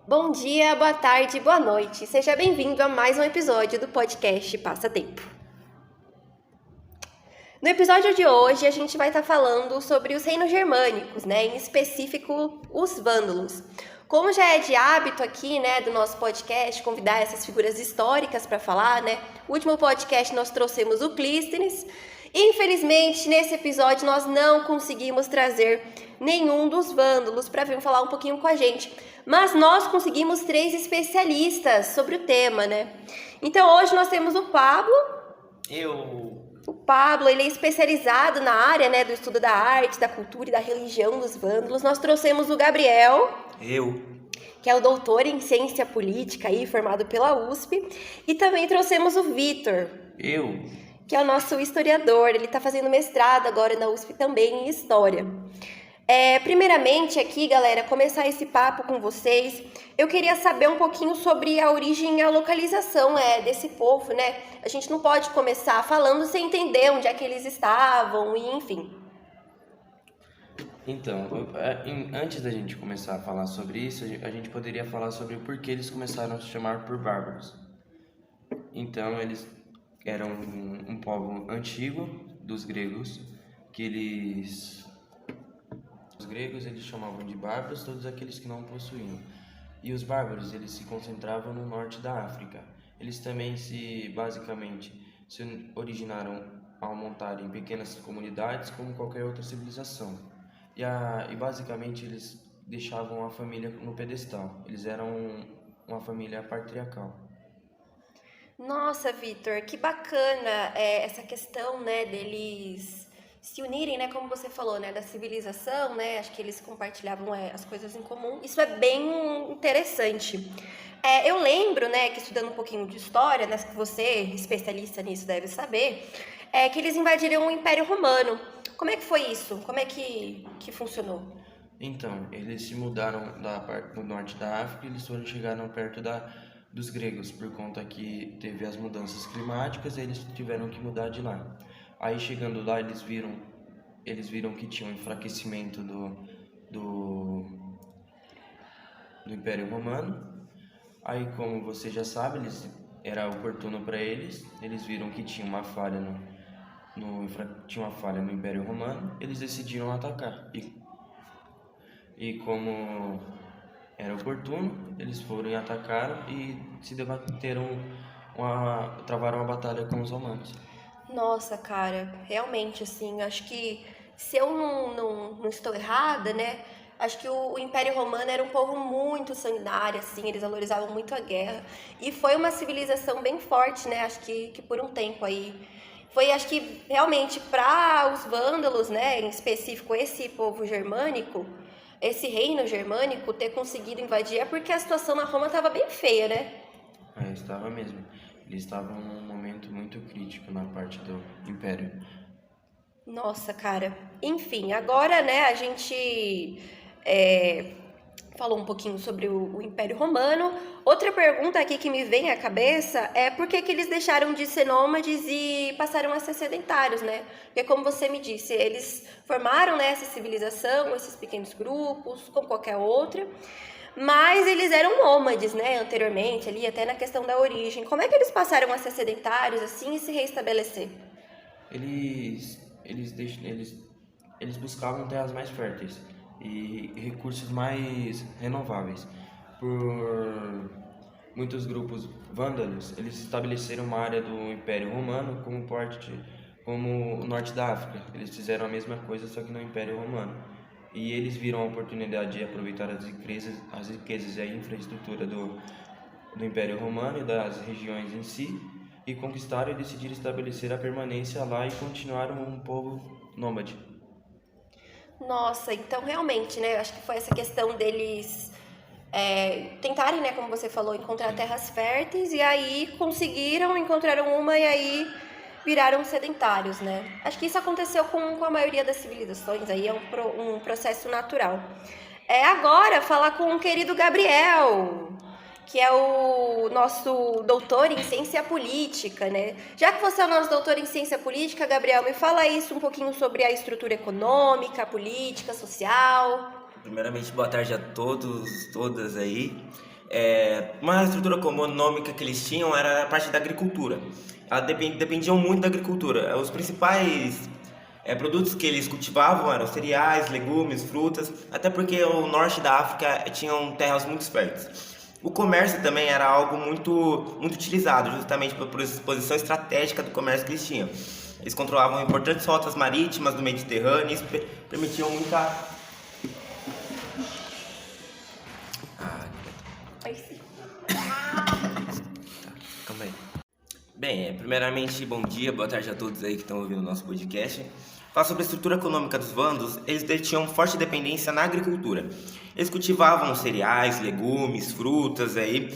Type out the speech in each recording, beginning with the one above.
Bom dia, boa tarde, boa noite. Seja bem-vindo a mais um episódio do podcast Passatempo. No episódio de hoje, a gente vai estar falando sobre os reinos germânicos, em específico, os vândalos. Como já é de hábito aqui, do nosso podcast, convidar essas figuras históricas para falar, O último podcast nós trouxemos o Clístenes. Infelizmente, nesse episódio, nós não conseguimos trazer nenhum dos vândalos para vir falar um pouquinho com a gente. Mas nós conseguimos 3 especialistas sobre o tema, Então, hoje nós temos o Pablo. O Pablo, ele é especializado na área, do estudo da arte, da cultura e da religião dos vândalos. Nós trouxemos o Gabriel. Que é o doutor em ciência política, formado pela USP. E também trouxemos o Vitor. Que é o nosso historiador. Ele está fazendo mestrado agora na USP também em História. Primeiramente aqui, galera, começar esse papo com vocês, eu queria saber um pouquinho sobre a origem e a localização desse povo, A gente não pode começar falando sem entender onde é que eles estavam e enfim. Então, antes da gente começar a falar sobre isso, a gente poderia falar sobre o porquê eles começaram a se chamar por bárbaros. Então, eles eram um povo antigo dos gregos, Os gregos eles chamavam de bárbaros todos aqueles que não possuíam. E os bárbaros eles se concentravam no norte da África. Eles também basicamente se originaram ao montarem pequenas comunidades como qualquer outra civilização. E basicamente eles deixavam a família no pedestal. Eles eram uma família patriarcal. Nossa, Vitor, que bacana essa questão, deles se unirem, como você falou, da civilização, acho que eles compartilhavam as coisas em comum. Isso é bem interessante. Eu lembro, que estudando um pouquinho de história, que você, especialista nisso, deve saber, que eles invadiram o Império Romano. Como é que foi isso? Como é que funcionou? Então, eles se mudaram da parte do norte da África e eles chegaram perto dos gregos, por conta que teve as mudanças climáticas e eles tiveram que mudar de lá. Aí chegando lá eles viram que tinha um enfraquecimento do Império Romano. Aí, como você já sabe, era oportuno para eles viram que tinha uma falha no Império Romano, eles decidiram atacar. E como era oportuno, eles foram e atacaram e se debateram, travaram uma batalha com os romanos. Nossa, cara, realmente, assim, acho que se eu não estou errada, acho que o Império Romano era um povo muito sanguinário, assim, eles valorizavam muito a guerra. E foi uma civilização bem forte, acho que por um tempo aí. Foi, acho que, realmente, para os vândalos, em específico esse povo germânico, esse reino germânico ter conseguido invadir é porque a situação na Roma estava bem feia, Estava mesmo. Eles estavam num momento muito crítico na parte do Império. Nossa, cara. Enfim, agora, a gente falou um pouquinho sobre o Império Romano. Outra pergunta aqui que me vem à cabeça é por que eles deixaram de ser nômades e passaram a ser sedentários, Porque, como você me disse, eles formaram, essa civilização, esses pequenos grupos, como qualquer outra, mas eles eram nômades, anteriormente, ali, até na questão da origem. Como é que eles passaram a ser sedentários, assim, e se reestabelecer? Eles buscavam terras mais férteis e recursos mais renováveis. Por muitos grupos vândalos, eles estabeleceram uma área do Império Romano como o norte da África. Eles fizeram a mesma coisa, só que no Império Romano. E eles viram a oportunidade de aproveitar as riquezas e a infraestrutura do Império Romano e das regiões em si, e conquistaram e decidiram estabelecer a permanência lá e continuaram um povo nômade. Nossa, então realmente, acho que foi essa questão deles tentarem, como você falou, encontrar terras férteis, e aí encontraram uma e aí viraram sedentários, Acho que isso aconteceu com a maioria das civilizações, aí é um processo natural. Agora, falar com o querido Gabriel, que é o nosso doutor em ciência política, Já que você é o nosso doutor em ciência política, Gabriel, me fala isso um pouquinho sobre a estrutura econômica, política, social. Primeiramente, boa tarde a todos, todas aí. Uma estrutura econômica que eles tinham era a parte da agricultura. Elas dependiam muito da agricultura. Os principais produtos que eles cultivavam eram cereais, legumes, frutas, até porque o norte da África tinham terras muito férteis. O comércio também era algo muito utilizado, justamente por posição estratégica do comércio que eles tinham. Eles controlavam importantes rotas marítimas do Mediterrâneo e isso permitiam muita... Calma aí. Bem, primeiramente, bom dia, boa tarde a todos aí que estão ouvindo o nosso podcast. Falar sobre a estrutura econômica dos vândalos, eles tinham forte dependência na agricultura. Eles cultivavam cereais, legumes, frutas aí,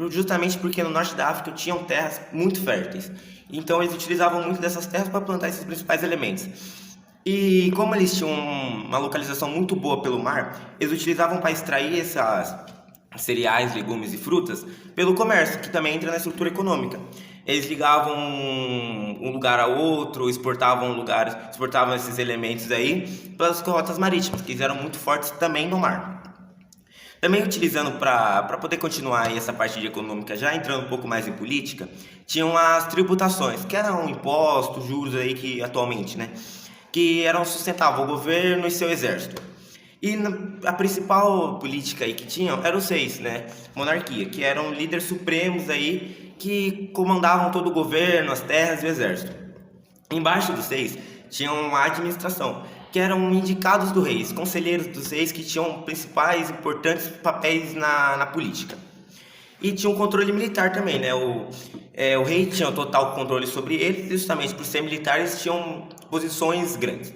justamente porque no norte da África tinham terras muito férteis. Então eles utilizavam muito dessas terras para plantar esses principais elementos. E como eles tinham uma localização muito boa pelo mar, eles utilizavam para extrair essas cereais, legumes e frutas pelo comércio, que também entra na estrutura econômica. Eles ligavam um lugar a outro, exportavam esses elementos aí pelas rotas marítimas, que eram muito fortes também no mar. Também utilizando para poder continuar aí essa parte de econômica, já entrando um pouco mais em política, tinham as tributações, que eram impostos, juros aí que atualmente, né, que sustentavam o governo e seu exército. E a principal política aí que tinham eram os reis, né, monarquia, que eram líderes supremos aí que comandavam todo o governo, as terras e o exército. Embaixo dos reis tinham a administração, que eram indicados do reis, conselheiros dos reis que tinham principais importantes papéis na política. E tinha um controle militar também, né? O rei tinha total controle sobre eles, justamente por ser militares tinham posições grandes.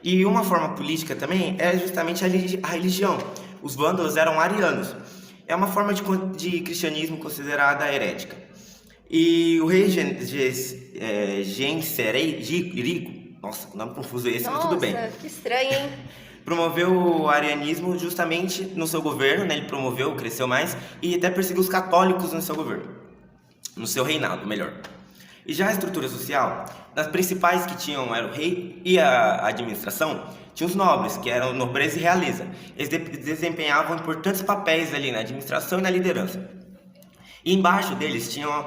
E uma forma política também é justamente a religião. Os vândalos eram arianos. É uma forma de cristianismo considerada herética. E o rei Genserico, nossa, nome confuso esse, mas tudo bem. Nossa, que estranho, hein? Promoveu o arianismo justamente no seu governo, né? Ele promoveu, cresceu mais e até perseguiu os católicos no seu governo, no seu reinado, melhor. E já a estrutura social, das principais que tinham era o rei e a administração, tinha os nobres, que eram nobreza e realeza. Eles desempenhavam importantes papéis ali na administração e na liderança. E embaixo deles tinham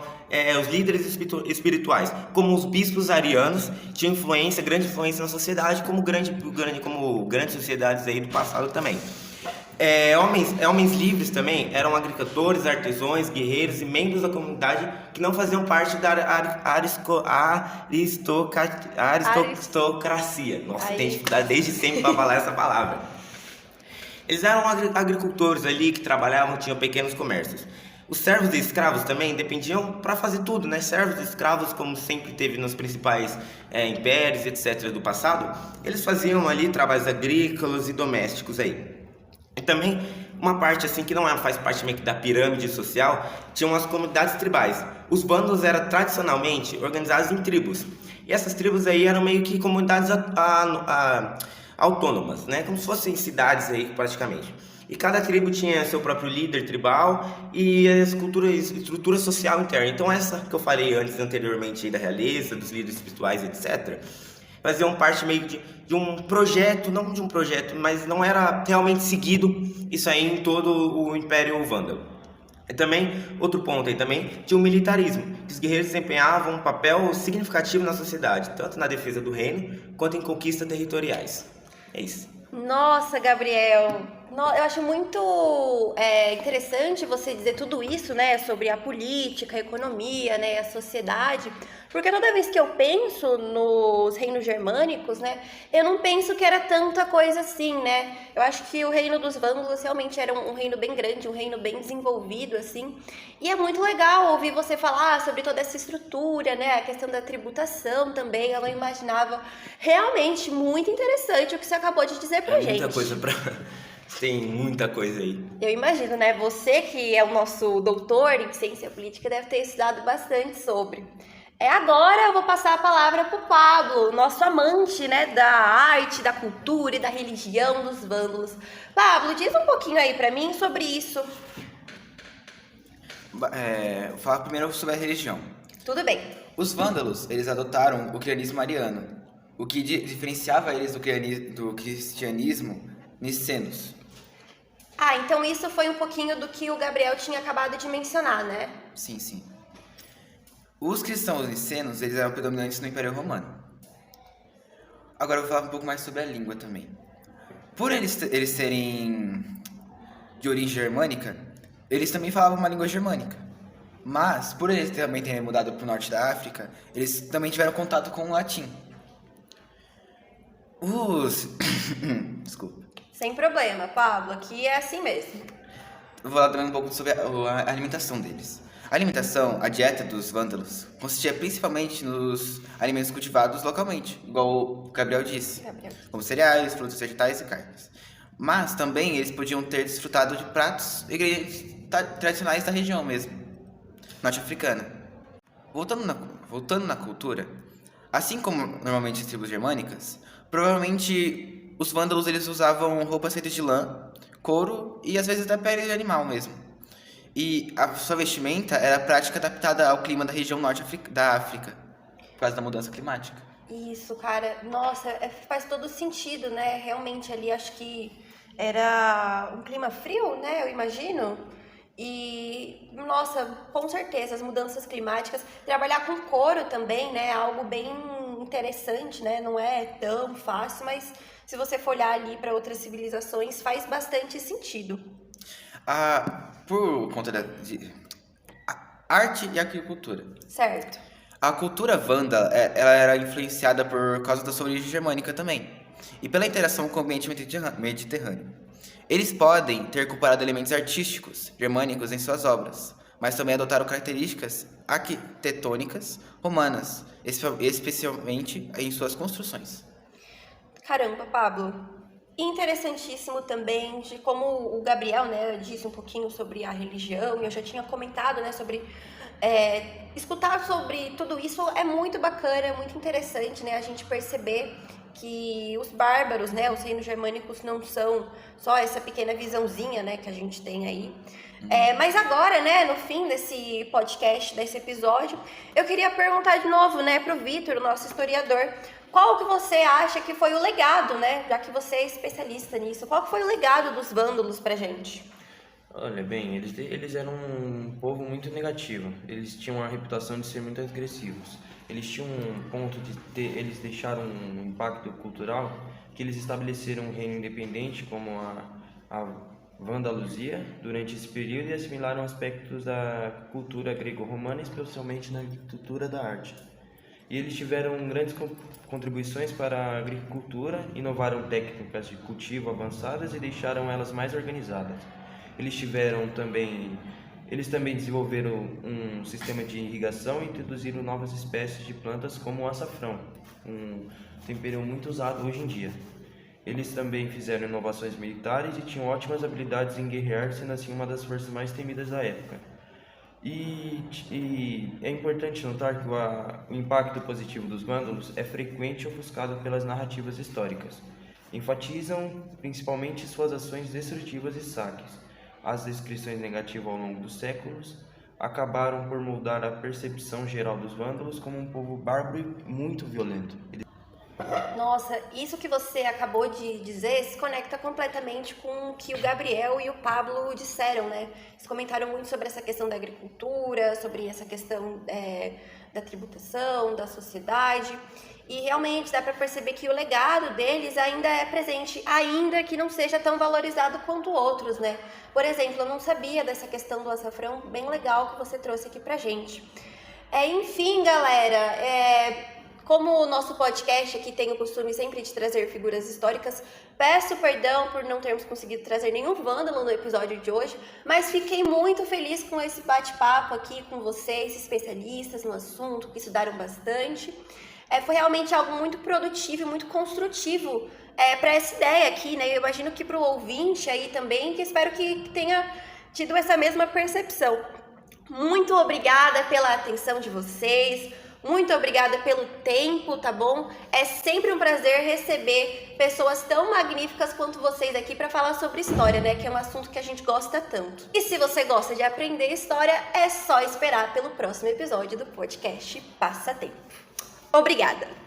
os líderes espirituais, como os bispos arianos, tinham grande influência na sociedade, como grandes sociedades aí do passado também. Homens livres também eram agricultores, artesãos, guerreiros e membros da comunidade que não faziam parte da aristocracia. Nossa, tem dificuldade desde sempre para falar essa palavra. Eles eram agricultores ali que trabalhavam, tinham pequenos comércios. Os servos e escravos também dependiam para fazer tudo, né? Servos e escravos, como sempre teve nos principais impérios, etc. do passado, eles faziam ali trabalhos agrícolas e domésticos aí. E também uma parte assim que não faz parte meio que da pirâmide social, tinham as comunidades tribais. Os vândalos eram tradicionalmente organizados em tribos. E essas tribos aí eram meio que comunidades autônomas, né? Como se fossem cidades aí praticamente. E cada tribo tinha seu próprio líder tribal e a estrutura social interna. Então essa que eu falei anteriormente aí da realeza, dos líderes espirituais, etc., faziam parte meio de um projeto, não de um projeto, mas não era realmente seguido isso aí em todo o Império Vândalo. E também, outro ponto aí também, tinha o militarismo, que os guerreiros desempenhavam um papel significativo na sociedade, tanto na defesa do reino, quanto em conquistas territoriais. É isso. Nossa, Gabriel, eu acho muito interessante você dizer tudo isso, né, sobre a política, a economia, né, a sociedade, porque toda vez que eu penso nos reinos germânicos, né, eu não penso que era tanta coisa assim, né, eu acho que o reino dos vândalos realmente era um reino bem grande, um reino bem desenvolvido, assim, e é muito legal ouvir você falar sobre toda essa estrutura, né, a questão da tributação também, eu não imaginava, realmente muito interessante o que você acabou de dizer pra gente. Tem muita coisa aí. Eu imagino, né? Você que é o nosso doutor em ciência política deve ter estudado bastante sobre. Agora eu vou passar a palavra para o Pablo, nosso amante, né, da arte, da cultura e da religião dos vândalos. Pablo, diz um pouquinho aí para mim sobre isso. Vou falar primeiro sobre a religião. Tudo bem. Os vândalos, eles adotaram o cristianismo ariano, o que diferenciava eles do cristianismo nicenos. Ah, então isso foi um pouquinho do que o Gabriel tinha acabado de mencionar, né? Sim, sim. Os cristãos nicenos, eles eram predominantes no Império Romano. Agora eu vou falar um pouco mais sobre a língua também. Por eles serem de origem germânica, eles também falavam uma língua germânica. Mas, por eles também terem mudado para o norte da África, eles também tiveram contato com o latim. Desculpa. Sem problema, Pablo, aqui é assim mesmo. Eu vou falar também um pouco sobre a alimentação deles. A alimentação, a dieta dos vândalos, consistia principalmente nos alimentos cultivados localmente, igual o Gabriel disse, Gabriel. como cereais, frutos vegetais e carnes. Mas também eles podiam ter desfrutado de pratos e ingredientes tradicionais da região mesmo, norte-africana. Voltando na cultura, assim como normalmente as tribos germânicas, provavelmente os vândalos eles usavam roupas feitas de lã, couro e às vezes até pele de animal mesmo. E a sua vestimenta era prática adaptada ao clima da região norte da África, por causa da mudança climática. Isso, cara, nossa, faz todo sentido, né? Realmente ali acho que era um clima frio, né? Eu imagino. E, nossa, com certeza, as mudanças climáticas. Trabalhar com couro também, né? É algo bem interessante, né? Não é tão fácil, mas se você for olhar ali para outras civilizações, faz bastante sentido. Por conta arte e agricultura. Certo. A cultura vândala, ela era influenciada por causa da sua origem germânica também, e pela interação com o ambiente mediterrâneo. Eles podem ter comparado elementos artísticos germânicos em suas obras, mas também adotaram características arquitetônicas romanas, especialmente em suas construções. Caramba, Pablo. Interessantíssimo também de como o Gabriel, né, disse um pouquinho sobre a religião, e eu já tinha comentado, né, sobre escutar sobre tudo isso é muito bacana, é muito interessante, né, a gente perceber que os bárbaros, né, os reinos germânicos não são só essa pequena visãozinha, né, que a gente tem aí. Mas agora, né, no fim desse podcast, desse episódio, eu queria perguntar de novo, né, pro Vitor, o nosso historiador, qual que você acha que foi o legado, né, já que você é especialista nisso, qual que foi o legado dos vândalos pra gente? Olha, bem, eles eram um povo muito negativo. Eles tinham a reputação de ser muito agressivos. Eles tinham um ponto eles deixaram um impacto cultural que eles estabeleceram um reino independente como a Vandaluzia durante esse período e assimilaram aspectos da cultura grego-romana, especialmente na agricultura da arte. E eles tiveram grandes contribuições para a agricultura, inovaram técnicas de cultivo avançadas e deixaram elas mais organizadas. Eles também desenvolveram um sistema de irrigação e introduziram novas espécies de plantas como o açafrão, um tempero muito usado hoje em dia. Eles também fizeram inovações militares e tinham ótimas habilidades em guerrear, sendo assim uma das forças mais temidas da época. E é importante notar que o impacto positivo dos vândalos é frequente e ofuscado pelas narrativas históricas. Enfatizam principalmente suas ações destrutivas e saques. As descrições negativas ao longo dos séculos acabaram por moldar a percepção geral dos vândalos como um povo bárbaro e muito violento. Nossa, isso que você acabou de dizer se conecta completamente com o que o Gabriel e o Pablo disseram, né? Eles comentaram muito sobre essa questão da agricultura, sobre essa questão da tributação, da sociedade. E realmente dá para perceber que o legado deles ainda é presente, ainda que não seja tão valorizado quanto outros, né? Por exemplo, eu não sabia dessa questão do açafrão, bem legal que você trouxe aqui pra gente. Enfim, galera, como o nosso podcast aqui tem o costume sempre de trazer figuras históricas, peço perdão por não termos conseguido trazer nenhum vândalo no episódio de hoje, mas fiquei muito feliz com esse bate-papo aqui com vocês, especialistas no assunto, que estudaram bastante. Foi realmente algo muito produtivo e muito construtivo para essa ideia aqui, né? Eu imagino que para o ouvinte aí também, que espero que tenha tido essa mesma percepção. Muito obrigada pela atenção de vocês, muito obrigada pelo tempo, tá bom? É sempre um prazer receber pessoas tão magníficas quanto vocês aqui para falar sobre história, né? Que é um assunto que a gente gosta tanto. E se você gosta de aprender história, é só esperar pelo próximo episódio do podcast Passatempo. Obrigada!